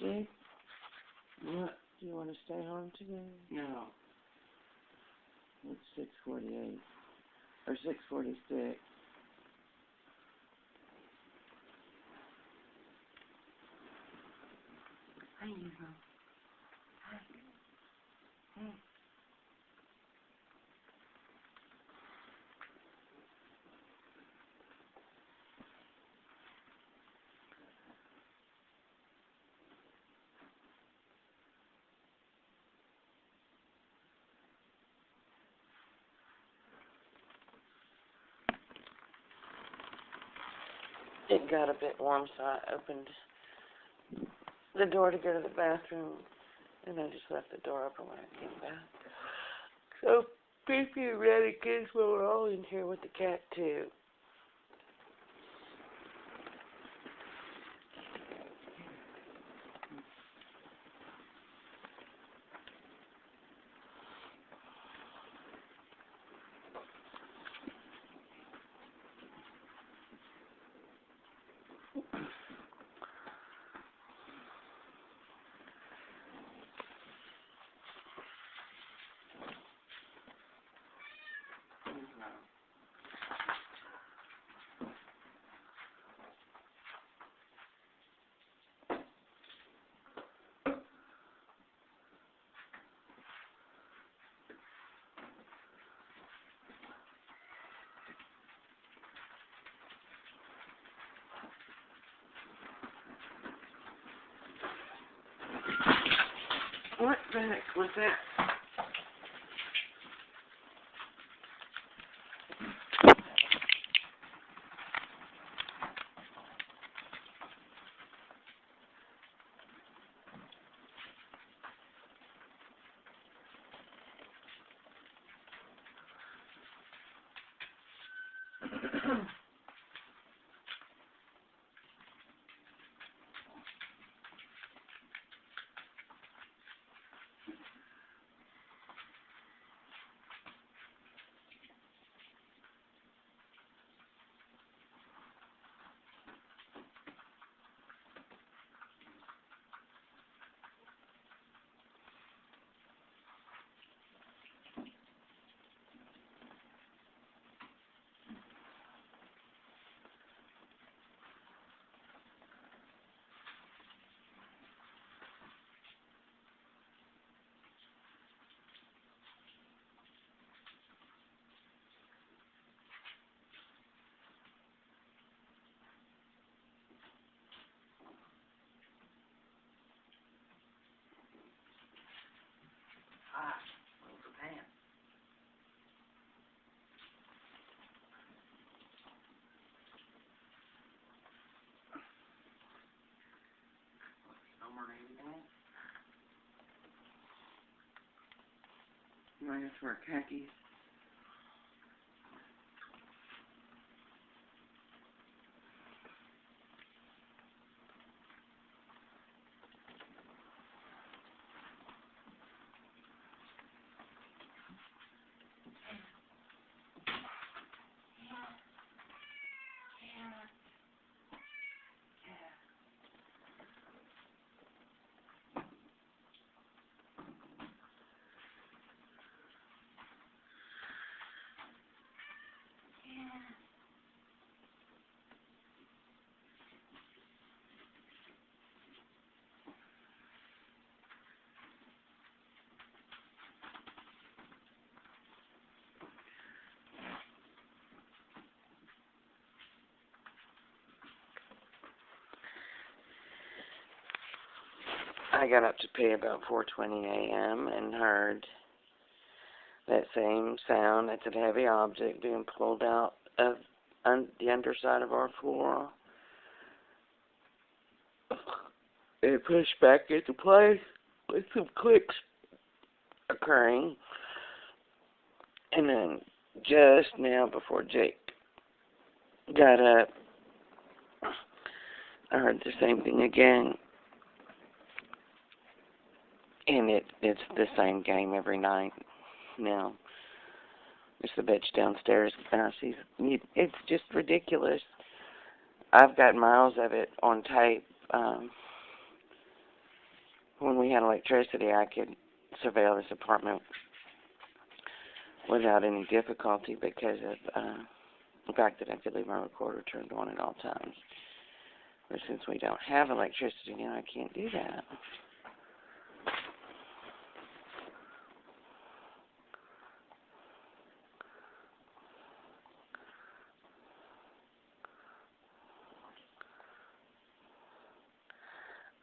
Jake, what? Do you want to stay home today? No. It's 6:48 or 6:46. Hi, Hugo. Hi. Hey. It got a bit warm, so I opened the door to go to the bathroom, and I just left the door open when I came back. So, Fifi and Radicus were all in here with the cat, too. What the heck was that? Hi. Where's the pants? Summer anything? You might have to wear khakis. I got up to pee about 4:20 a.m. and heard that same sound. It's a heavy object being pulled out of the underside of our floor. It pushed back into place with some clicks occurring. And then just now before Jake got up, I heard the same thing again. And it's the same game every night now. It's the bitch downstairs. It's just ridiculous. I've got miles of it on tape. when we had electricity, I could surveil this apartment without any difficulty because of the fact that I could leave my recorder turned on at all times. But since we don't have electricity now, I can't do that.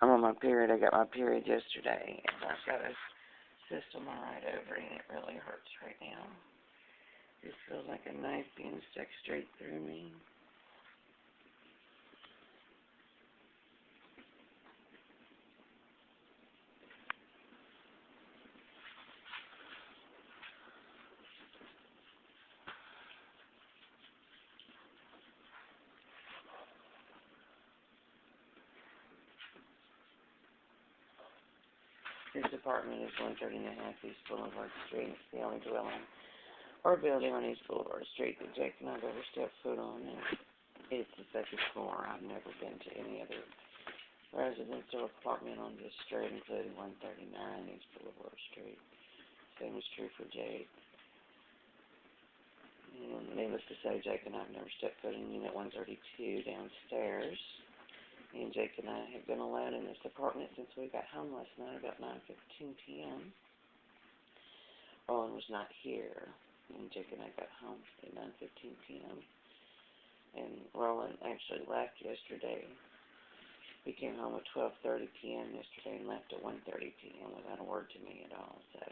I'm on my period. I got my period yesterday, and I've got a system right over, and it really hurts right now. It feels like a knife being stuck straight through me. This apartment is 130 East Boulevard Street. It's the only dwelling or building on East Boulevard Street that Jake and I've ever stepped foot on. And it's the second floor. I've never been to any other residence or apartment on this street, including 139 East Boulevard Street. Same is true for Jake. And needless to say, Jake and I have never stepped foot in Unit 132 downstairs. And Jake and I have been alone in this apartment since we got home last night about 9:15 p.m. Roland was not here, and Jake and I got home at 9:15 p.m. And Roland actually left yesterday. He came home at 12:30 p.m. yesterday and left at 1:30 p.m. without a word to me at all. So.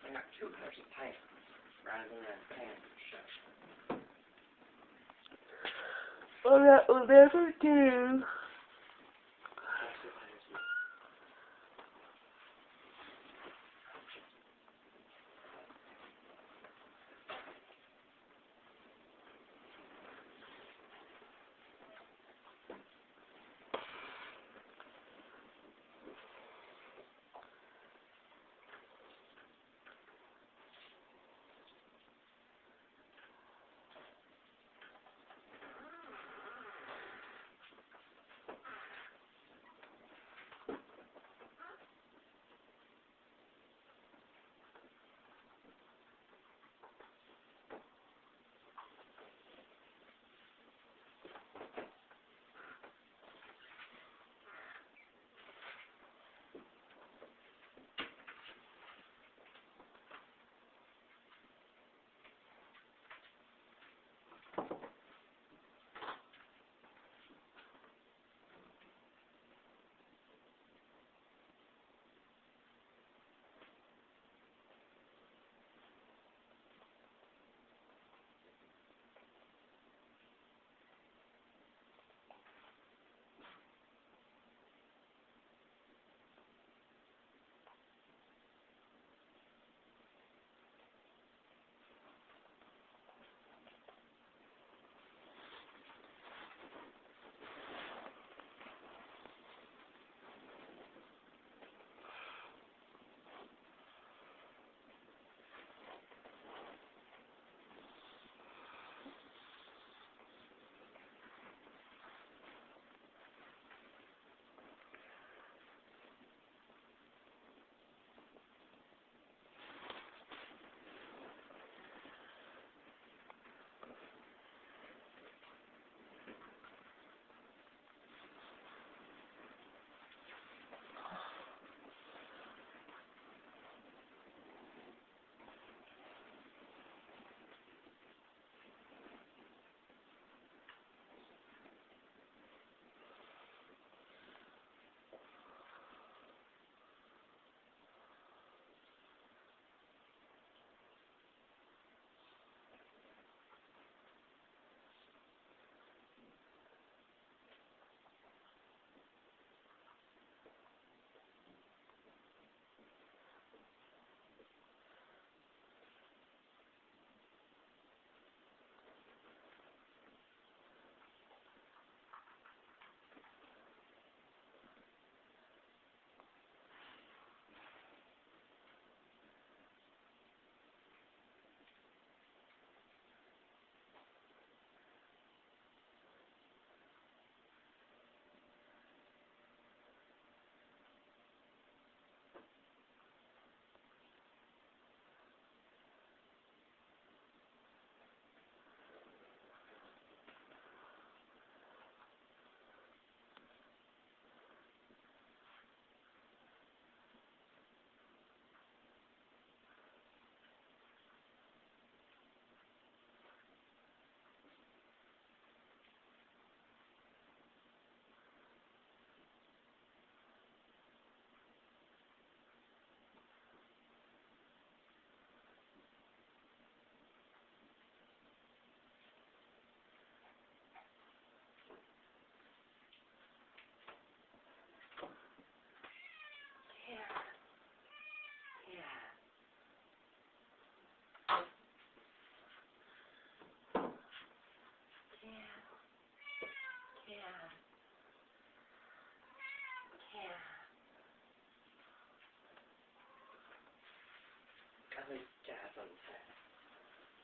I got 2 cups of paint rather than that pan shut. Well, that will never do.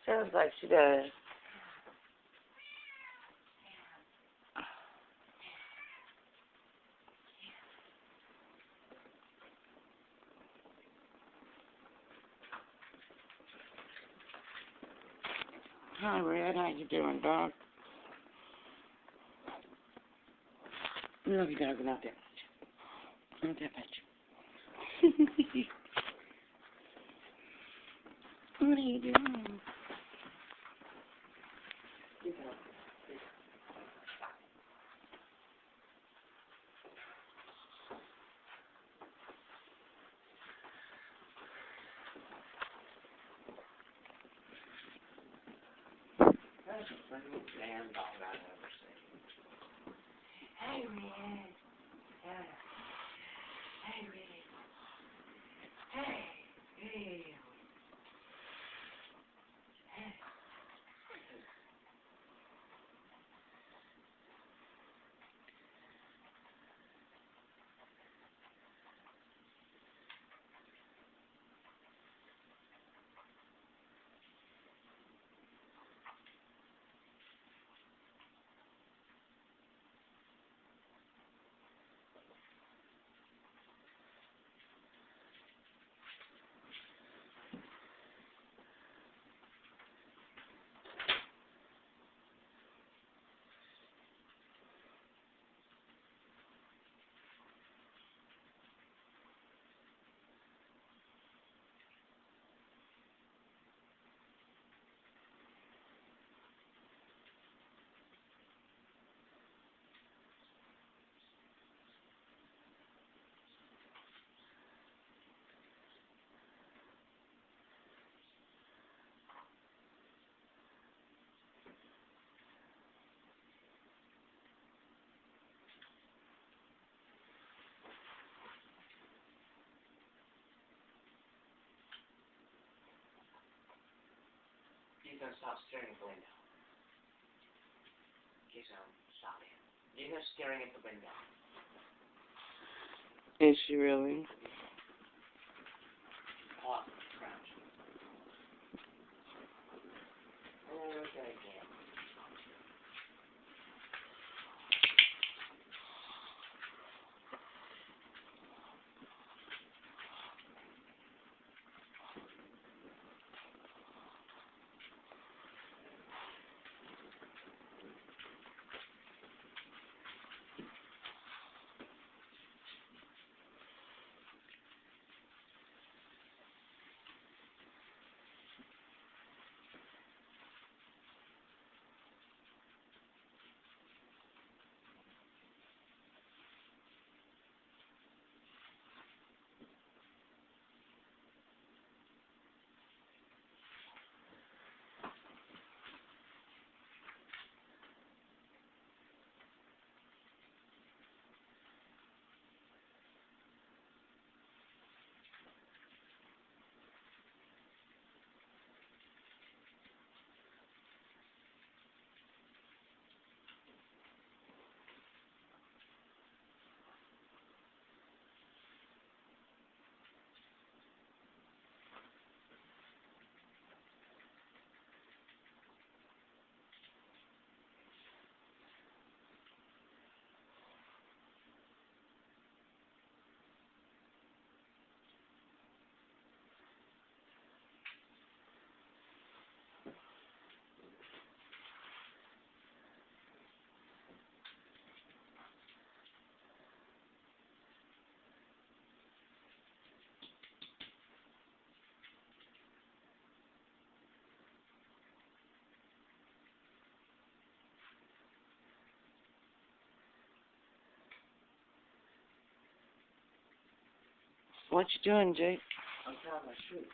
Sounds like she does. Hi, Red. How you doing, dog? Love you, dog. Not that much. Not that much. What are you doing? That's the funniest damn dog I've ever seen. Hey, Red. Yeah. Hey, Red. Hey. Hey. Hey. You gonna stop staring at the window. Stop it. You're gonna staring at the window. Is she really? Pause. Crouch. Okay, again. What you doing, Jake? I'm trying my shoe.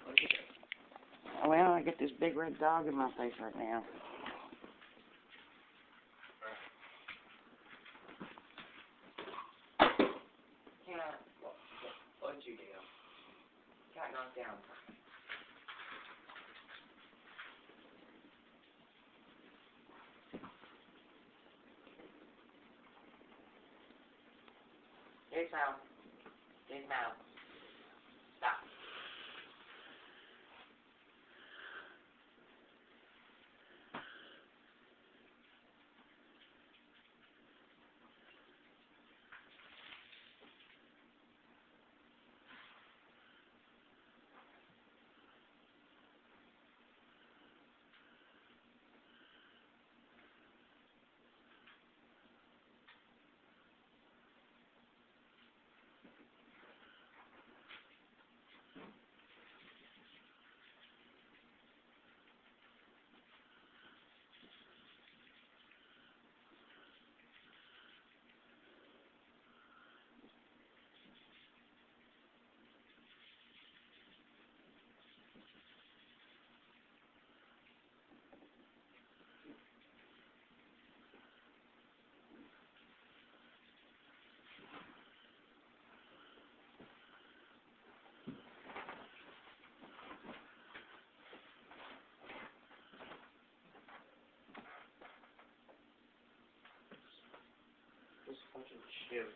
What is it? Well, I got this big red dog in my face right now. Cat, what'd you do? Cat knocked down. Here's Mal. Here's Mal. Stop. just a bunch of shivs.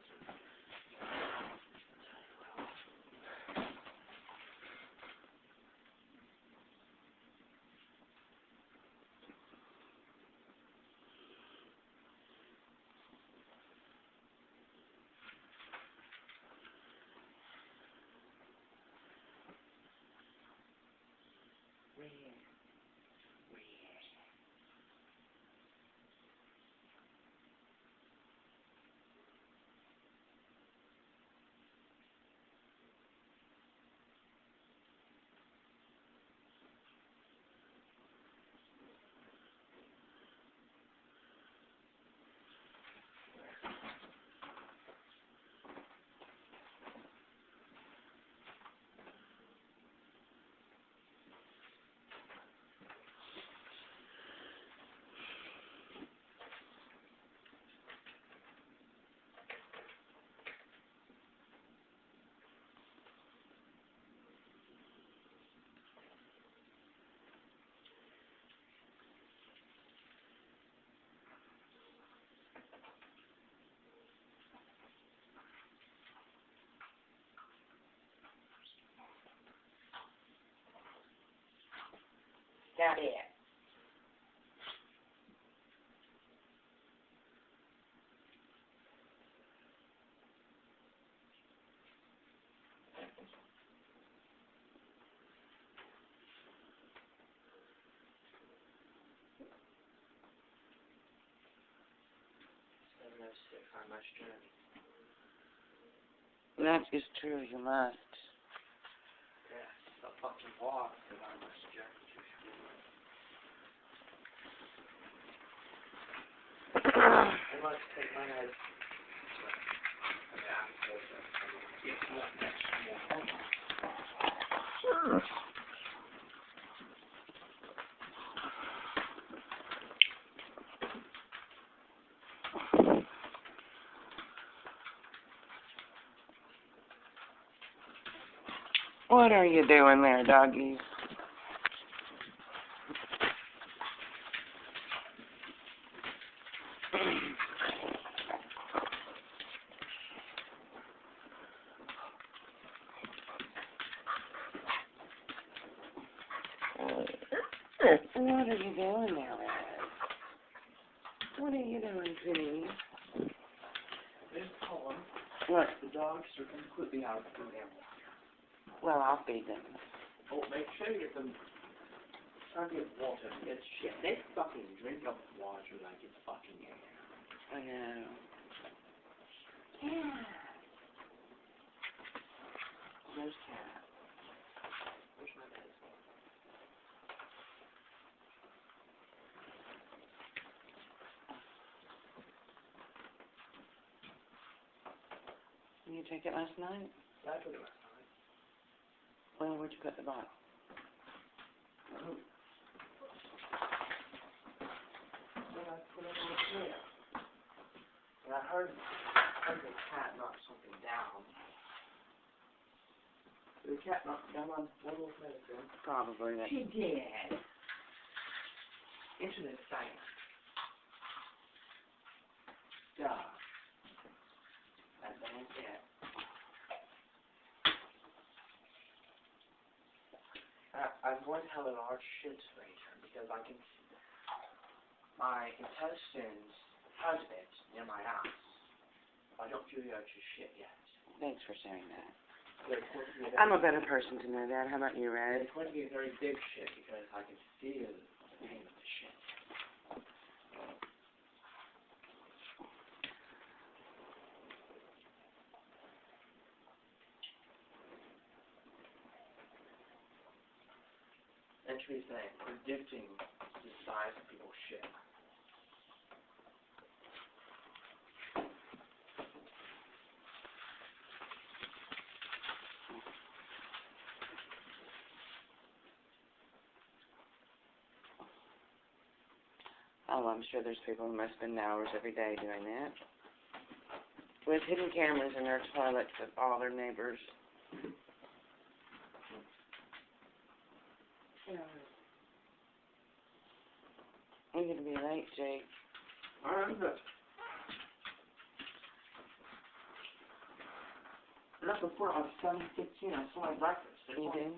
Got it. On my journey. That is true, you must. Yes, the fucking walk that I must journey to. I must take my head. What are you doing there, doggies? What are you doing there, Red? What are you doing, Penny? This poem, What? the dogs are completely out of food and water. Well, I'll feed them. Oh, make sure you get them plenty of water. It's shit. They fucking drink up water like it's fucking air. I know. Yeah. Where's Cat? Where's my bed? You take it last night? I took it last night. Well, where'd you put the bottle? Then I put it on the chair. And I heard the cat knock something down. Did the cat knock down on one of medicine? Probably. That. She did. Internet science. Duh. And then it did. I'm going to have a large shit later because I can see my intestines has it near my ass. I don't feel like to shit yet. Thanks for saying that. It's going to be I'm a better person to know that. How about you, Red? It's going to be a very big shit because I can feel the pain of the shit. Entry saying, predicting the size of people's shit. Oh, I'm sure there's people who must spend hours every day doing that. With hidden cameras in their toilets of all their neighbors. I'm going to be late, Jake. Alright, good. left before I was 7:15. I still had breakfast. You did?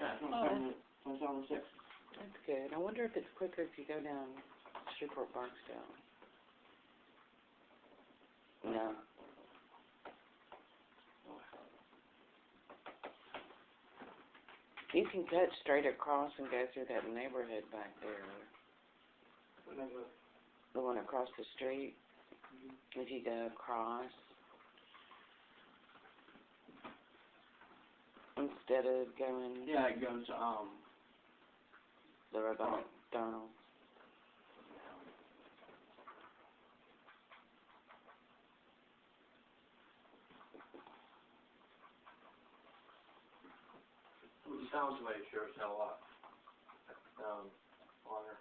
Yeah, I think Oh, 7:06. that's good. I wonder if it's quicker if you go down Shreveport Barksdale. No. You can cut straight across and go through that neighborhood back there. The one across the street. If you go across, instead of going Yeah, it goes, the road by McDonald's. sounds like it sure as hell up. Water.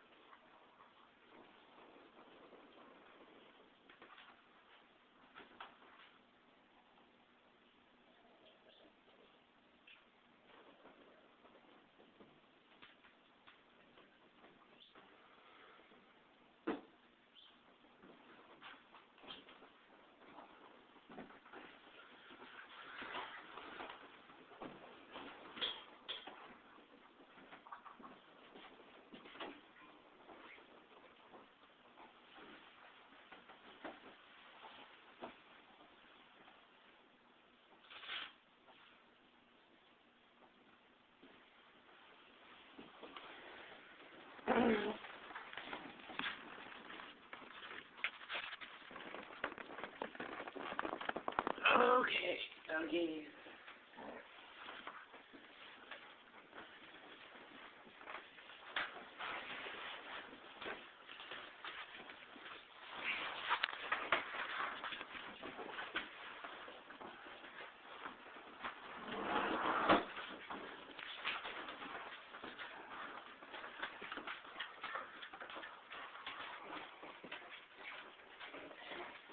Okay, doggies.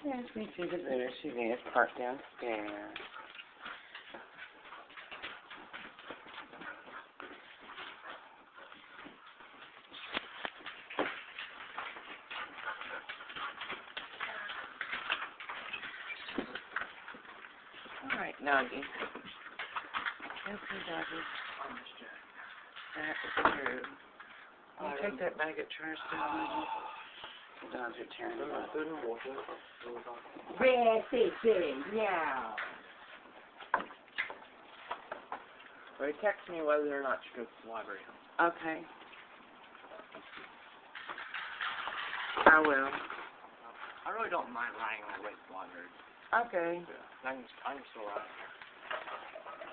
Yes, me see the booter. She is parked downstairs. All right, doggy. Okay, doggy. That is true. Can you take that bag of trash down, Reggie? The dogs are tearing it up. Red City, now. Or text me whether or not you go to the library. Okay. I will. I really don't mind riding my way to the library. Okay. Yeah, I can still ride.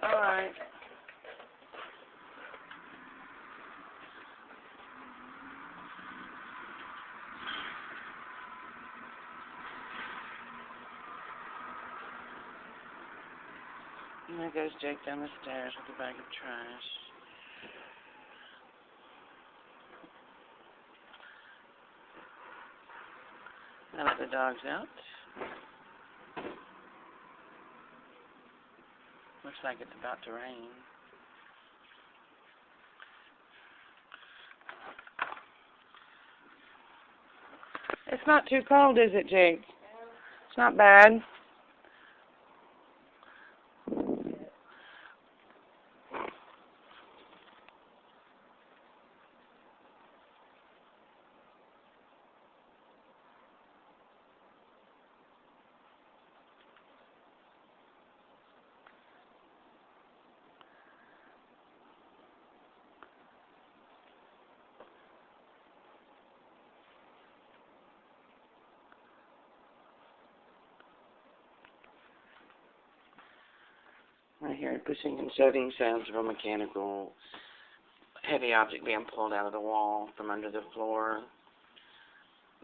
All right. And there goes Jake down the stairs with a bag of trash. Now let the dogs out. Looks like it's about to rain. It's not too cold, is it, Jake? It's not bad. I hear pushing and shoving sounds of a mechanical heavy object being pulled out of the wall from under the floor.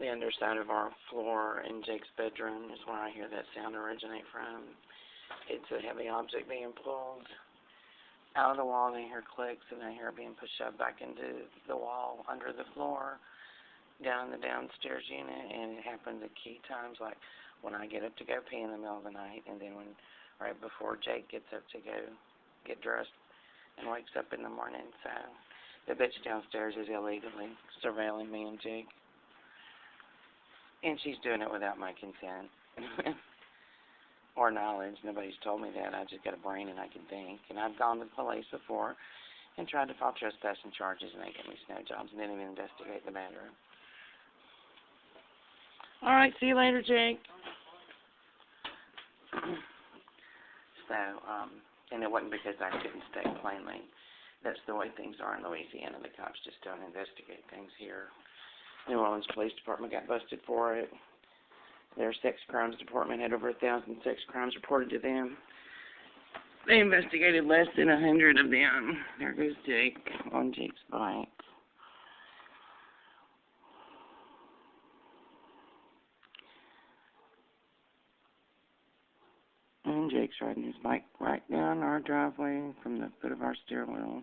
The underside of our floor in Jake's bedroom is where I hear that sound originate from. It's a heavy object being pulled out of the wall, and I hear clicks, and I hear it being pushed up back into the wall under the floor down in the downstairs unit, and it happens a key times, like when I get up to go pee in the middle of the night, and then when right before Jake gets up to go get dressed and wakes up in the morning. So the bitch downstairs is illegally surveilling me and Jake. And she's doing it without my consent. or knowledge. Nobody's told me that. I just got a brain and I can think. And I've gone to the police before and tried to file trespassing charges, and they gave me snow jobs and didn't even investigate the matter. All right, see you later, Jake. So, and it wasn't because I couldn't state plainly. That's the way things are in Louisiana. The cops just don't investigate things here. New Orleans Police Department got busted for it. Their sex crimes department had over 1,000 sex crimes reported to them. They investigated less than 100 of them. There goes Jake on Jake's bike. And Jake's riding his bike right down our driveway from the foot of our stairwell.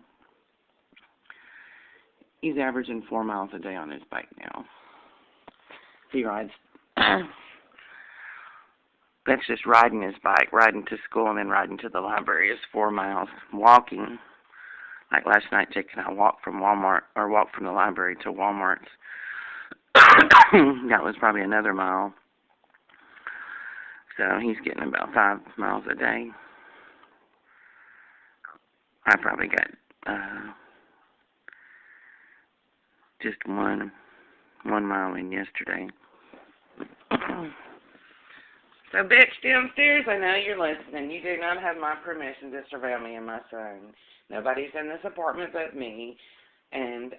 He's averaging 4 miles a day on his bike now. He rides. That's just riding his bike, riding to school and then riding to the library is 4 miles. Walking, like last night, Jake and I walked from the library to Walmart's. That was probably another mile. So he's getting about 5 miles a day. I probably got just one mile in yesterday. So, bitch, downstairs, I know you're listening. You do not have my permission to surveil me and my son. Nobody's in this apartment but me, and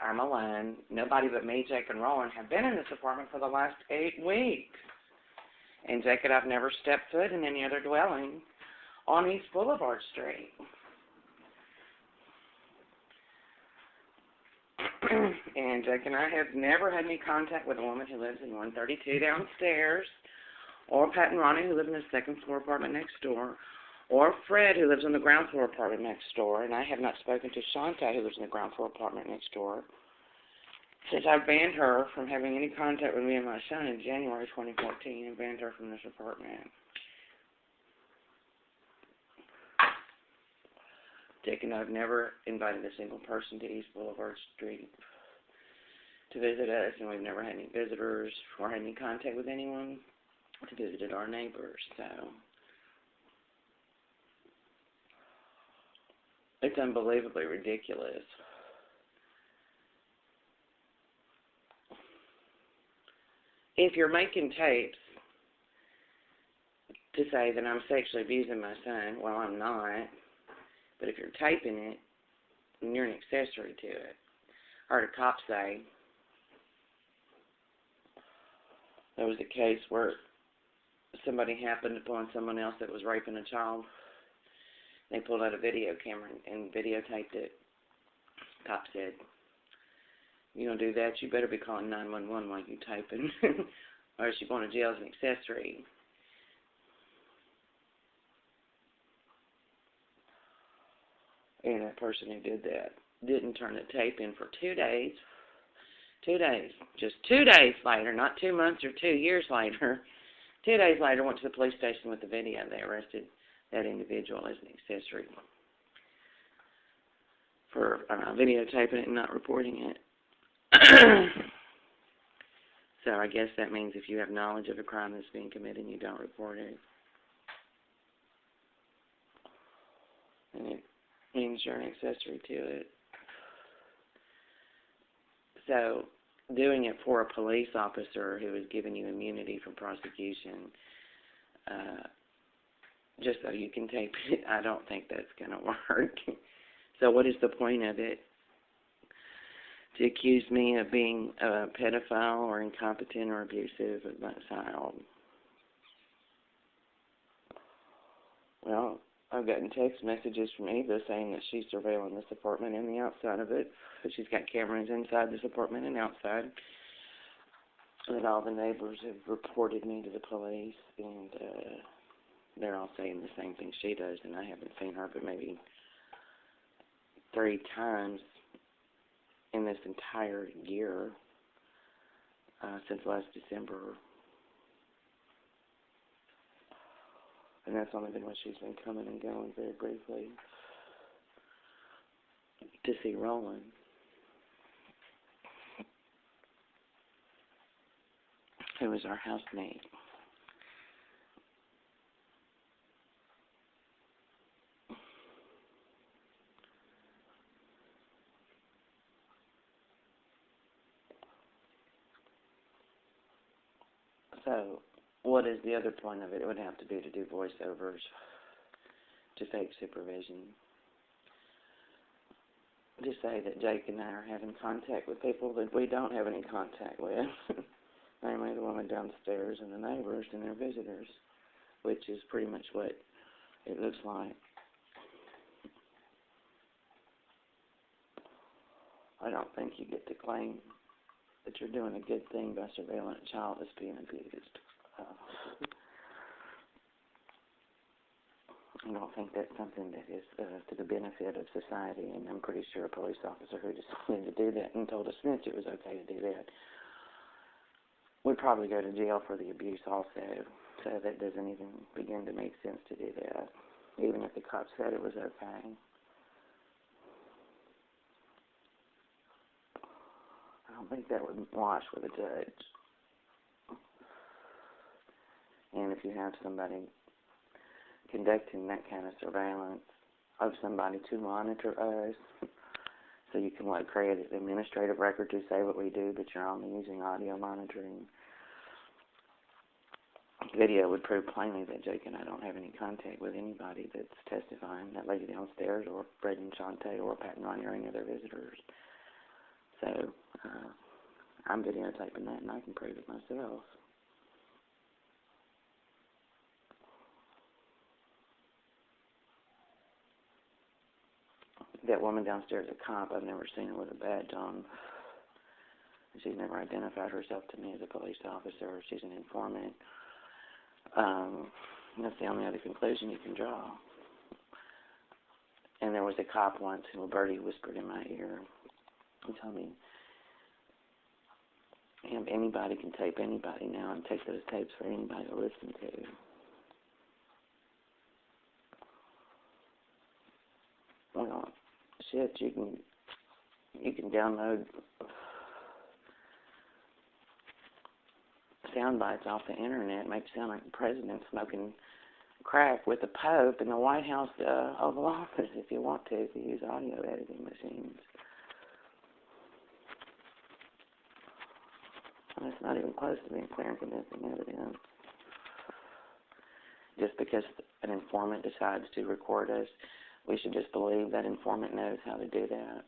I'm alone. Nobody but me, Jake, and Roland have been in this apartment for the last 8 weeks. And Jake and I've never stepped foot in any other dwelling on East Boulevard Street. And Jake and I have never had any contact with a woman who lives in 132 downstairs, or Pat and Ronnie, who live in the second floor apartment next door, or Fred, who lives in the ground floor apartment next door. And I have not spoken to Shanta, who lives in the ground floor apartment next door, since I banned her from having any contact with me and my son in January 2014 and banned her from this apartment. Jake and I have never invited a single person to East Boulevard Street to visit us, and we've never had any visitors or had any contact with anyone to visit our neighbors. So it's unbelievably ridiculous. If you're making tapes to say that I'm sexually abusing my son, well, I'm not. But if you're taping it, then you're an accessory to it. I heard a cop say there was a case where somebody happened upon someone else that was raping a child. They pulled out a video camera and videotaped it. Cop said, "You don't do that, you better be calling 911 while you typing, or else you're going to jail as an accessory." And that person who did that didn't turn the tape in for 2 days. 2 days. Just 2 days later, not 2 months or 2 years later. 2 days later, went to the police station with the video. They arrested that individual as an accessory for videotaping it and not reporting it. So I guess that means if you have knowledge of a crime that's being committed, you don't report it. And it means you're an accessory to it. So doing it for a police officer who is giving you immunity from prosecution, just so you can tape it, I don't think that's going to work. So what is the point of it? To accuse me of being a pedophile or incompetent or abusive of my child? Well, I've gotten text messages from Eva saying that she's surveilling this apartment and the outside of it. That she's got cameras inside this apartment and outside. That all the neighbors have reported me to the police, and they're all saying the same thing she does, and I haven't seen her but maybe 3 times in this entire year since last December. And that's only been when she's been coming and going very briefly to see Roland. Who was our housemate. So, what is the other point of it? It would have to be to do voiceovers to fake supervision. To say that Jake and I are having contact with people that we don't have any contact with, namely the woman downstairs and the neighbors and their visitors, which is pretty much what it looks like. I don't think you get to claim that you're doing a good thing by surveilling a child that's being abused. I don't think that's something that is to the benefit of society, and I'm pretty sure a police officer who decided to do that and told a snitch it was okay to do that would probably go to jail for the abuse also, so that doesn't even begin to make sense to do that, even if the cops said it was okay. I don't think that would wash with a judge. And if you have somebody conducting that kind of surveillance of somebody to monitor us, so you can create an administrative record to say what we do, but you're only using audio monitoring. Video would prove plainly that Jake and I don't have any contact with anybody that's testifying, that lady downstairs or Braden Shante or Pat and Ronnie or any of their visitors. So I'm videotaping that and I can prove it myself. That woman downstairs, a cop, I've never seen her with a badge on. She's never identified herself to me as a police officer. She's an informant. That's the only other conclusion you can draw. And there was a cop once who Bertie whispered in my ear. He told me, anybody can tape anybody now and take those tapes for anybody to listen to. Well, shit, you can download sound bites off the internet, make it sound like the president smoking crack with the Pope in the White House Oval Office if you want to, if you use audio editing machines. And it's not even close to being clear and convincing evidence. Just because an informant decides to record us, we should just believe that informant knows how to do that.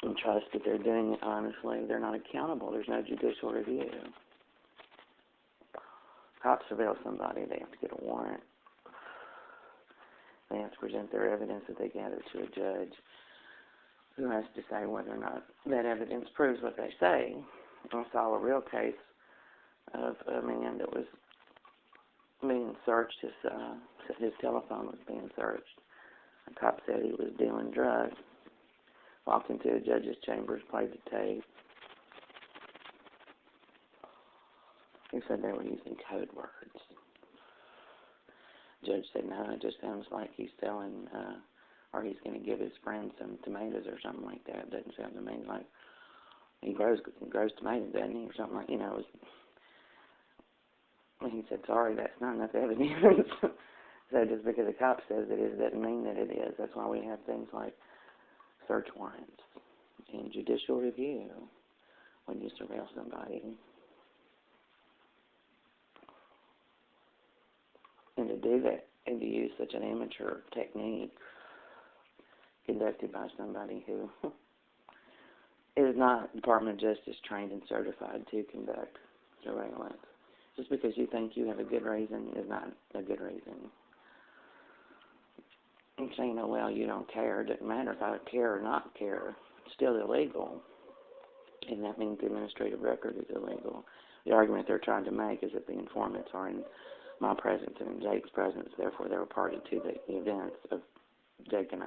And trust that they're doing it honestly. They're not accountable. There's no judicial review. Cops surveil somebody, they have to get a warrant. They have to present their evidence that they gather to a judge who has to say whether or not that evidence proves what they say. I saw a real case of a man that was being searched. His telephone was being searched. A cop said he was dealing drugs. Walked into a judge's chambers, played the tape. He said they were using code words. Judge said, no, it just sounds like he's selling, or he's going to give his friend some tomatoes or something like that. It doesn't sound to me like he grows tomatoes, doesn't he, or something like, it was. And he said, sorry, that's not enough evidence. So just because a cop says it is doesn't mean that it is. That's why we have things like search warrants and judicial review when you surveil somebody. And to do that and to use such an amateur technique conducted by somebody who is not Department of Justice trained and certified to conduct surveillance. Just because you think you have a good reason is not a good reason. And saying, oh, well, you don't care. It doesn't matter if I care or not care. It's still illegal. And that means the administrative record is illegal. The argument they're trying to make is that the informants are in my presence and in Jake's presence, therefore they were party to the events of Jake and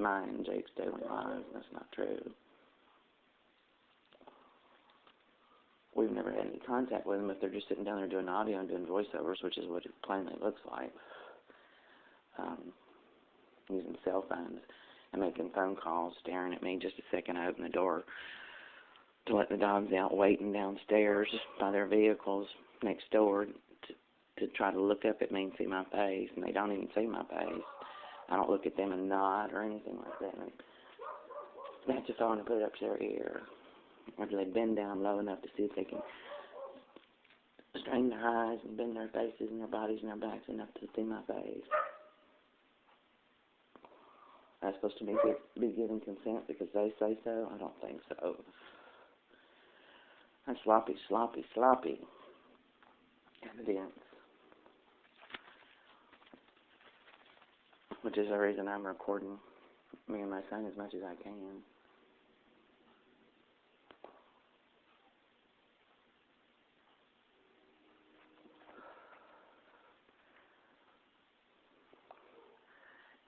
mine and Jake's daily lives. That's not true. We've never had any contact with them if they're just sitting down there doing audio and doing voiceovers, which is what it plainly looks like. Using cell phones and making phone calls, staring at me just a second. I open the door to let the dogs out, waiting downstairs by their vehicles next door to try to look up at me and see my face, and they don't even see my face. I don't look at them and nod or anything like that. They have to phone and put it up to their ear. Or do they bend down low enough to see if they can strain their eyes and bend their faces and their bodies and their backs enough to see my face? Am I supposed to be given consent because they say so? I don't think so. That's sloppy evidence. Which is the reason I'm recording me and my son as much as I can.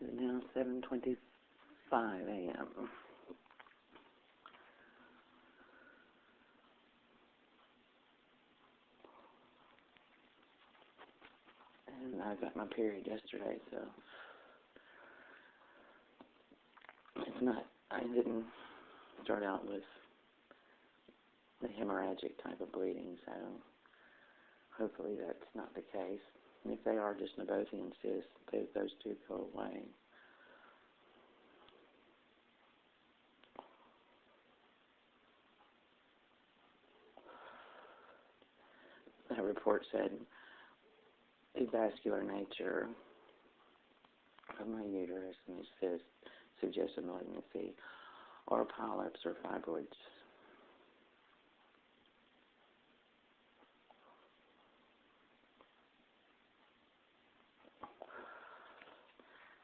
It's now 7:25 a.m. And I got my period yesterday, so it's not, I didn't start out with the hemorrhagic type of bleeding, so hopefully that's not the case. And if they are just Nabothian cysts, those two go away. That report said the vascular nature of my uterus and the cyst suggests a malignancy or polyps or fibroids.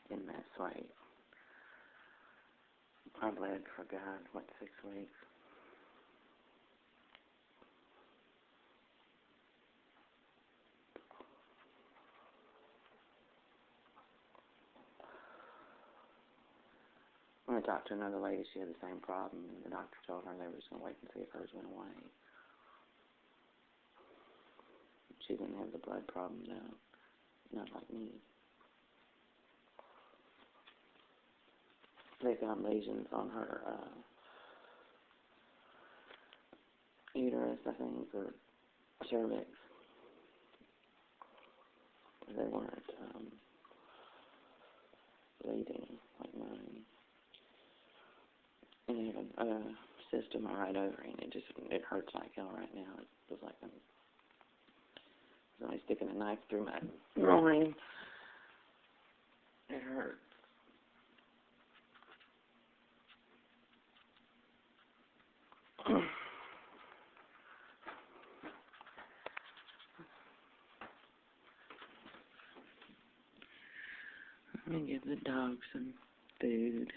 In that way, I bled for God, 6 weeks? When I talked to another lady, she had the same problem, and the doctor told her they were just going to wait and see if hers went away. She didn't have the blood problem, though. Not like me. They found lesions on her uterus, I think, or cervix. They weren't bleeding like mine. And I have a cyst in my right ovary, and it hurts like hell right now. It feels like somebody sticking a knife through my groin. It hurts. Let me give the dog some food.